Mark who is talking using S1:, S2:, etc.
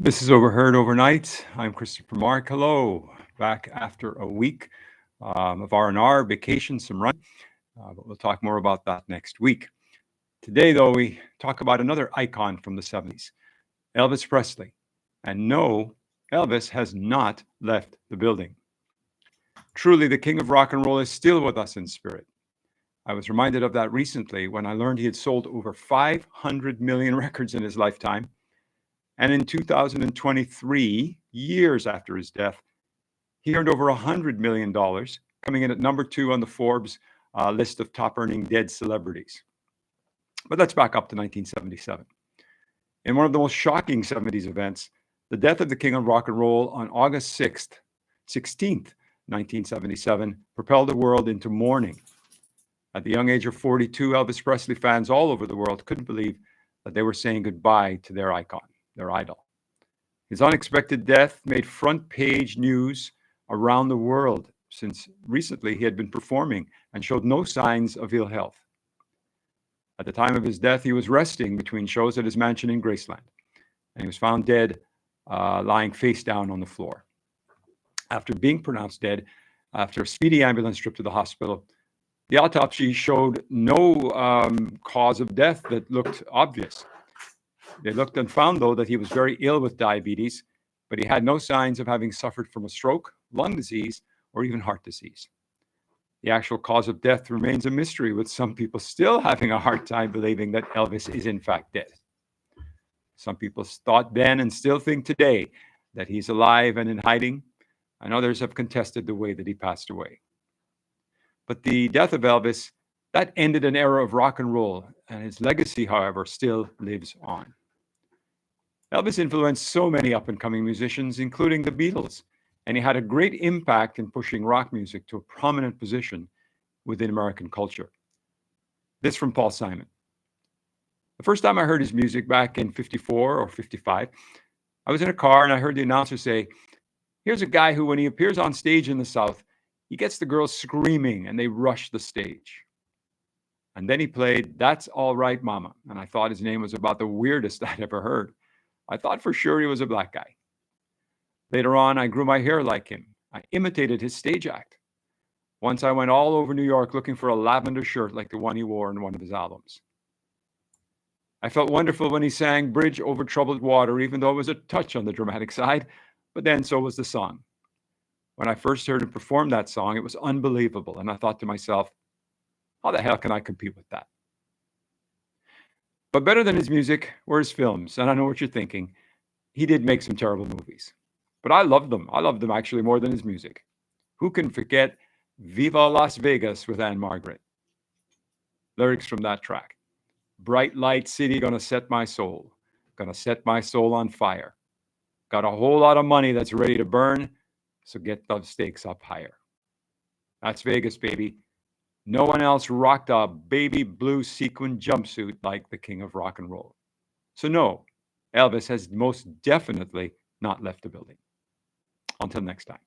S1: This is Overheard Overnight. I'm Christopher Mark. Hello, back after a week of R&R, vacation, some run, but we'll talk more about that next week. Today, though, we talk about another icon from the 70s, Elvis Presley. And no, Elvis has not left the building. Truly, the king of rock and roll is still with us in spirit. I was reminded of that recently when I learned he had sold over 500 million records in his lifetime. And in 2023, years after his death, he earned over $100 million, coming in at number 2 on the Forbes list of top earning dead celebrities. But let's back up to 1977. In one of the most shocking 70s events, the death of the king of rock and roll on August 16th, 1977, propelled the world into mourning. At the young age of 42, Elvis Presley fans all over the world couldn't believe that they were saying goodbye to their icon, their idol. His unexpected death made front page news around the world, since recently he had been performing and showed no signs of ill health. At the time of his death, he was resting between shows at his mansion in Graceland, and he was found dead, lying face down on the floor. After being pronounced dead, after a speedy ambulance trip to the hospital, the autopsy showed no cause of death that looked obvious. They looked and found, though, that he was very ill with diabetes, but he had no signs of having suffered from a stroke, lung disease, or even heart disease. The actual cause of death remains a mystery, with some people still having a hard time believing that Elvis is in fact dead. Some people thought then and still think today that he's alive and in hiding, and others have contested the way that he passed away. But the death of Elvis, that ended an era of rock and roll, and his legacy, however, still lives on. Elvis influenced so many up-and-coming musicians, including the Beatles, and he had a great impact in pushing rock music to a prominent position within American culture. This from Paul Simon. The first time I heard his music back in 54 or 55, I was in a car and I heard the announcer say, "Here's a guy who, when he appears on stage in the South, he gets the girls screaming and they rush the stage." And then he played "That's All Right, Mama," and I thought his name was about the weirdest I'd ever heard. I thought for sure he was a black guy. Later on, I grew my hair like him. I imitated his stage act. Once I went all over New York looking for a lavender shirt like the one he wore in one of his albums. I felt wonderful when he sang "Bridge Over Troubled Water," even though it was a touch on the dramatic side, but then so was the song. When I first heard him perform that song, it was unbelievable, and I thought to myself, how the hell can I compete with that? But better than his music were his films, and I know what you're thinking. He did make some terrible movies, but I loved them. I loved them actually more than his music. Who can forget "Viva Las Vegas" with Anne Margaret? Lyrics from that track. "Bright light city, gonna set my soul on fire. Got a whole lot of money that's ready to burn, so get the stakes up higher." That's Vegas, baby. No one else rocked a baby blue sequin jumpsuit like the king of rock and roll. So no, Elvis has most definitely not left the building. Until next time.